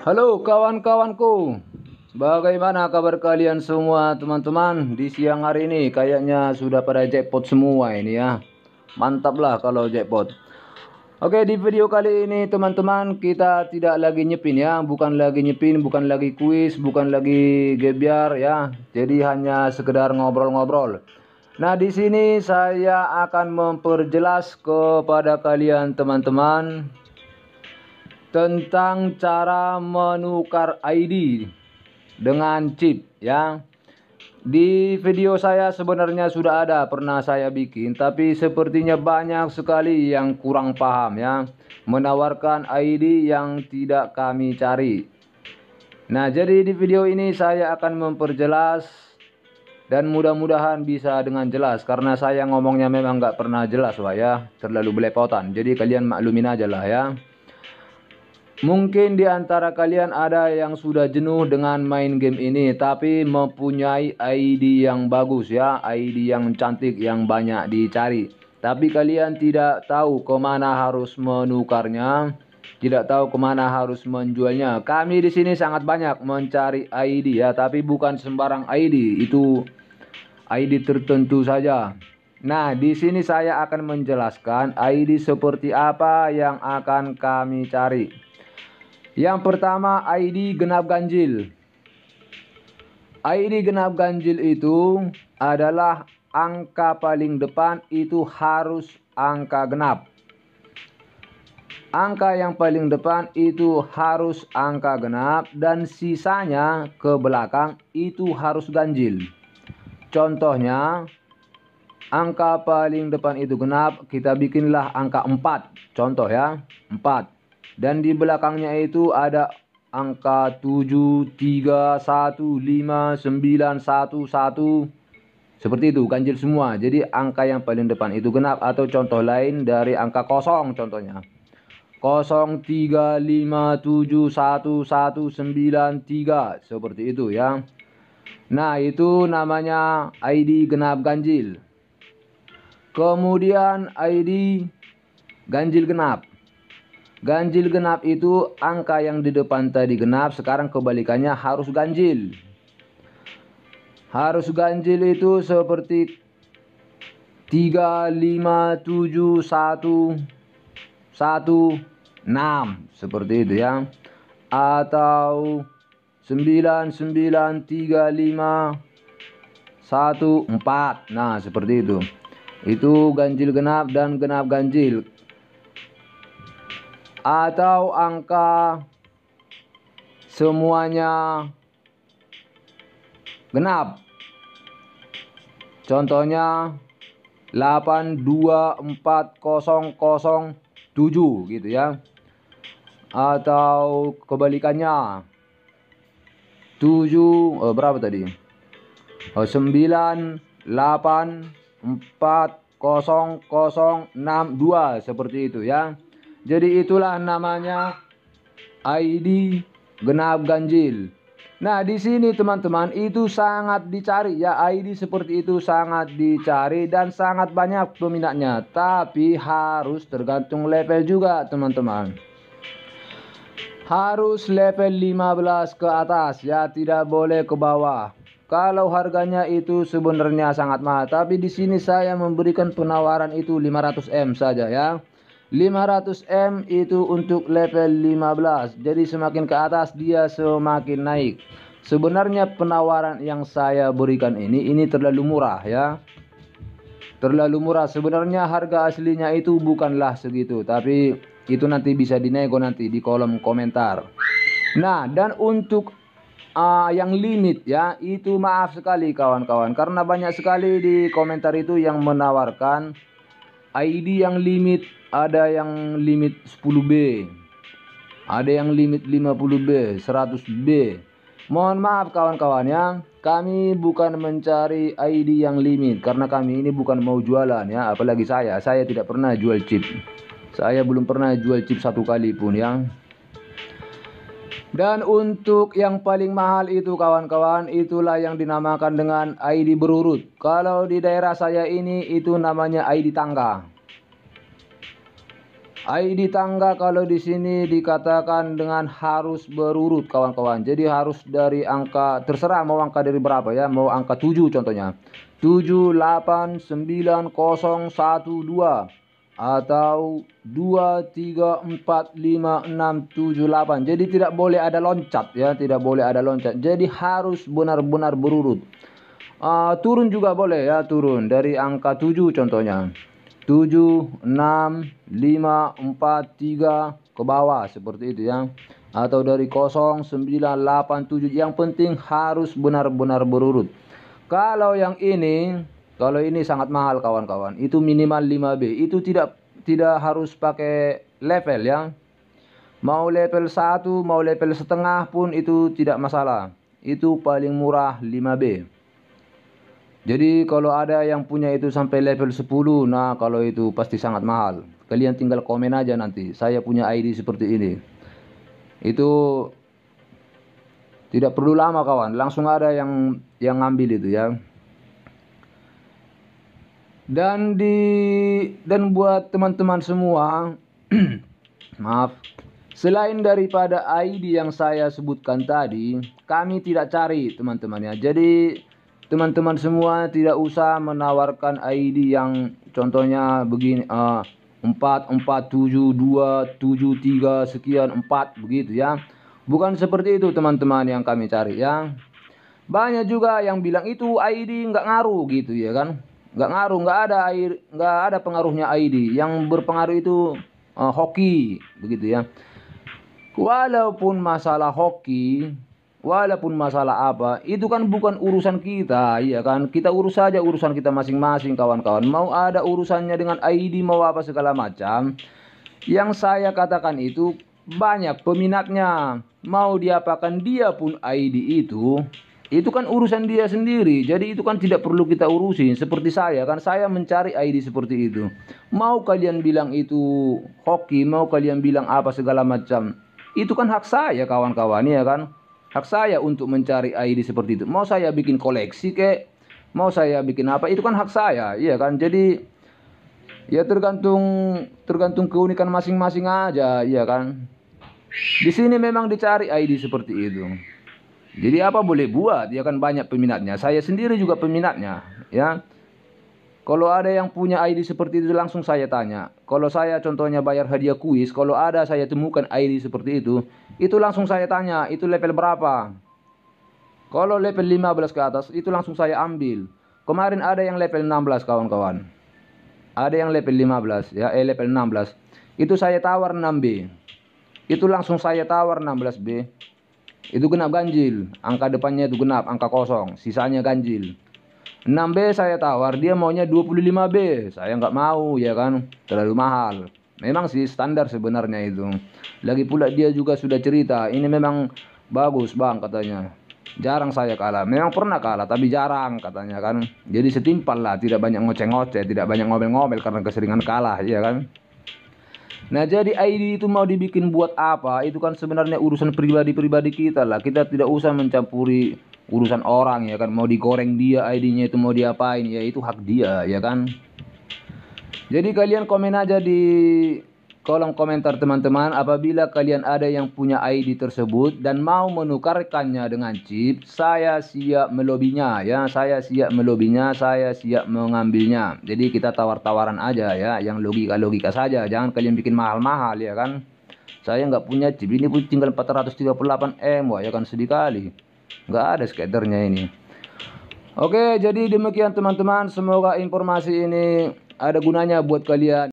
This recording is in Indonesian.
Halo kawan-kawanku, bagaimana kabar kalian semua teman-teman di siang hari ini? Kayaknya sudah pada jackpot semua ini ya. Mantap lah kalau jackpot. Oke, di video kali ini teman-teman kita tidak lagi nyepin ya, bukan lagi nyepin, bukan lagi kuis, bukan lagi gebyar ya. Jadi hanya sekedar ngobrol-ngobrol. Nah, di sini saya akan memperjelas kepada kalian teman-teman tentang cara menukar ID dengan chip ya. Di video saya sebenarnya sudah ada pernah saya bikin, tapi sepertinya banyak sekali yang kurang paham ya, menawarkan ID yang tidak kami cari. Nah, jadi di video ini saya akan memperjelas dan mudah-mudahan bisa dengan jelas, karena saya ngomongnya memang nggak pernah jelas Pak ya, terlalu belepotan. Jadi kalian maklumin aja lah ya. Mungkin di antara kalian ada yang sudah jenuh dengan main game ini, tapi mempunyai ID yang bagus ya, ID yang cantik, yang banyak dicari. Tapi kalian tidak tahu kemana harus menukarnya, tidak tahu kemana harus menjualnya. Kami di sini sangat banyak mencari ID ya, tapi bukan sembarang ID, itu ID tertentu saja. Nah, di sini saya akan menjelaskan ID seperti apa yang akan kami cari. Yang pertama, ID genap ganjil. ID genap ganjil itu adalah angka paling depan itu harus angka genap. Angka yang paling depan itu harus angka genap dan sisanya ke belakang itu harus ganjil. Contohnya, angka paling depan itu genap, kita bikinlah angka 4. Contoh ya, 4. Dan di belakangnya itu ada angka 7, 3, 1, 5, 9, 1, 1. Seperti itu, ganjil semua. Jadi angka yang paling depan itu genap. Atau contoh lain dari angka 0 contohnya. 0, 3, 5, 7, 1, 1, 9, 3. Seperti itu ya. Nah, itu namanya ID genap ganjil. Kemudian ID ganjil genap. Ganjil genap itu angka yang di depan tadi genap, sekarang kebalikannya harus ganjil. Harus ganjil itu seperti 3, 5, 7, 1, 1, 6. Seperti itu ya. Atau 9, 9, 3, 5, 1, 4. Nah, seperti itu. Itu ganjil genap dan genap ganjil. Atau angka semuanya genap. Contohnya 8, 2, 4, 0, 0, 7 gitu ya. Atau kebalikannya 7 berapa tadi? 9, 8, 4, 0, 0, 6, 2 seperti itu ya. Jadi itulah namanya ID genap ganjil. Nah, di sini teman-teman itu sangat dicari ya, ID seperti itu sangat dicari dan sangat banyak peminatnya. Tapi harus tergantung level juga teman-teman. Harus level 15 ke atas ya, tidak boleh ke bawah. Kalau harganya itu sebenarnya sangat mahal, tapi di sini saya memberikan penawaran itu 500M saja ya. 500M itu untuk level 15. Jadi semakin ke atas dia semakin naik. Sebenarnya penawaran yang saya berikan ini terlalu murah ya. Terlalu murah. Sebenarnya harga aslinya itu bukanlah segitu, tapi itu nanti bisa dinego nanti di kolom komentar. Nah, dan untuk yang limit ya, itu maaf sekali kawan-kawan, karena banyak sekali di komentar itu yang menawarkan ID yang limit. Ada yang limit 10B, ada yang limit 50B, 100B. Mohon maaf kawan-kawan ya, kami bukan mencari ID yang limit, karena kami ini bukan mau jualan ya. Apalagi saya tidak pernah jual chip. Saya belum pernah jual chip satu kali pun ya. Dan untuk yang paling mahal itu kawan-kawan, itulah yang dinamakan dengan ID berurut. Kalau di daerah saya ini itu namanya ID tangga. ID tangga kalau di sini dikatakan dengan harus berurut kawan-kawan. Jadi harus dari angka, terserah mau angka dari berapa ya, mau angka 7 contohnya. 7, 8, 9, 0, 1, 2 atau 2, 3, 4, 5, 6, 7, 8. Jadi tidak boleh ada loncat ya, tidak boleh ada loncat. Jadi harus benar-benar berurut. Turun juga boleh ya, turun dari angka 7 contohnya. 7, 6, 5, 4, 3 ke bawah seperti itu ya. Atau dari 0, 9, 8, 7. Yang penting harus benar-benar berurut. Kalau ini sangat mahal kawan-kawan. Itu minimal 5B. Itu tidak harus pakai level ya. Mau level 1, mau level setengah pun itu tidak masalah. Itu paling murah 5B. Jadi kalau ada yang punya itu sampai level 10, nah kalau itu pasti sangat mahal. Kalian tinggal komen aja nanti, saya punya ID seperti ini. Itu tidak perlu lama kawan, langsung ada yang ngambil itu ya. Dan buat teman-teman semua, maaf, selain daripada ID yang saya sebutkan tadi, kami tidak cari teman-teman ya. Jadi teman-teman semua tidak usah menawarkan ID yang contohnya begini, 447273 sekian 4 begitu ya. Bukan seperti itu teman-teman yang kami cari ya. Banyak juga yang bilang itu ID nggak ngaruh gitu ya kan. Nggak ngaruh, nggak ada pengaruhnya ID. Yang berpengaruh itu hoki begitu ya. Walaupun masalah hoki, walaupun masalah apa, itu kan bukan urusan kita, ya kan? Kita urus saja urusan kita masing-masing kawan-kawan. Mau ada urusannya dengan ID, mau apa segala macam. Yang saya katakan itu banyak peminatnya. Mau diapakan dia pun ID itu kan urusan dia sendiri. Jadi itu kan tidak perlu kita urusin. Seperti saya kan, saya mencari ID seperti itu. Mau kalian bilang itu hoki, mau kalian bilang apa segala macam, itu kan hak saya kawan-kawan ya kan. Hak saya untuk mencari ID seperti itu. Mau saya bikin koleksi kek, mau saya bikin apa, itu kan hak saya, iya kan. Jadi ya tergantung keunikan masing-masing aja, iya kan. Di sini memang dicari ID seperti itu. Jadi apa boleh buat, ya kan, banyak peminatnya. Saya sendiri juga peminatnya, ya. Kalau ada yang punya ID seperti itu langsung saya tanya. Kalau saya contohnya bayar hadiah kuis, kalau ada saya temukan ID seperti itu langsung saya tanya, itu level berapa? Kalau level 15 ke atas, itu langsung saya ambil. Kemarin ada yang level 16 kawan-kawan. Ada yang level 15 ya, level 16. Itu saya tawar 6B. Itu langsung saya tawar 16B. Itu genap ganjil, angka depannya itu genap, angka kosong, sisanya ganjil. 6B saya tawar, dia maunya 25B. Saya nggak mau ya kan, terlalu mahal. Memang sih standar sebenarnya itu. Lagi pula dia juga sudah cerita, ini memang bagus bang katanya. Jarang saya kalah, memang pernah kalah tapi jarang katanya kan. Jadi setimpal lah, tidak banyak ngoceh-ngoceh, tidak banyak ngomel-ngomel karena keseringan kalah ya kan. Nah jadi ID itu mau dibikin buat apa? Itu kan sebenarnya urusan pribadi-pribadi kita lah. Kita tidak usah mencampuri urusan orang ya kan. Mau digoreng dia ID-nya itu mau diapain ya, itu hak dia ya kan. Jadi kalian komen aja di kolom komentar teman-teman, apabila kalian ada yang punya ID tersebut dan mau menukarkannya dengan chip, saya siap melobinya ya, saya siap melobinya, saya siap mengambilnya. Jadi kita tawar-tawaran aja ya, yang logika-logika saja, jangan kalian bikin mahal-mahal ya kan. Saya nggak punya chip, ini pun tinggal 438M, wah ya kan, sedih kali. Nggak ada skaternya ini. Oke, jadi demikian teman-teman, semoga informasi ini ada gunanya buat kalian.